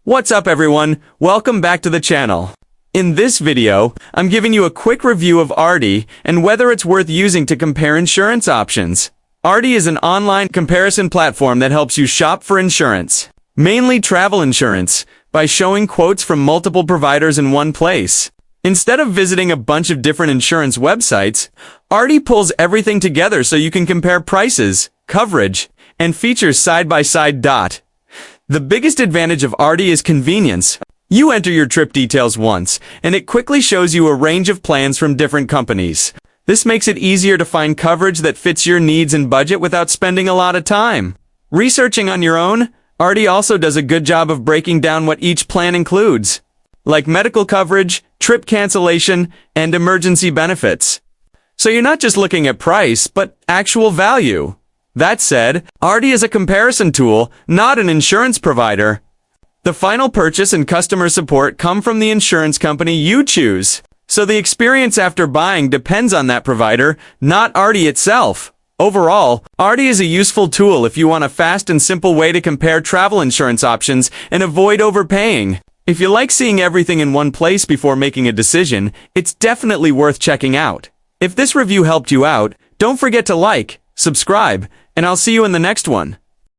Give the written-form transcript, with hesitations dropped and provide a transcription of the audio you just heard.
What's up everyone? Welcome back to the channel. In this video, I'm giving you a quick review of Aardy and whether it's worth using to compare insurance options. Aardy is an online comparison platform that helps you shop for insurance, mainly travel insurance, by showing quotes from multiple providers in one place. Instead of visiting a bunch of different insurance websites, Aardy pulls everything together so you can compare prices, coverage, and features side by side. The biggest advantage of Aardy is convenience. You enter your trip details once, and it quickly shows you a range of plans from different companies. This makes it easier to find coverage that fits your needs and budget without spending a lot of time researching on your own. Aardy also does a good job of breaking down what each plan includes, like medical coverage, trip cancellation, and emergency benefits. So you're not just looking at price, but actual value. That said, Aardy is a comparison tool, not an insurance provider. The final purchase and customer support come from the insurance company you choose. So the experience after buying depends on that provider, not Aardy itself. Overall, Aardy is a useful tool if you want a fast and simple way to compare travel insurance options and avoid overpaying. If you like seeing everything in one place before making a decision, it's definitely worth checking out. If this review helped you out, don't forget to like, subscribe, and I'll see you in the next one.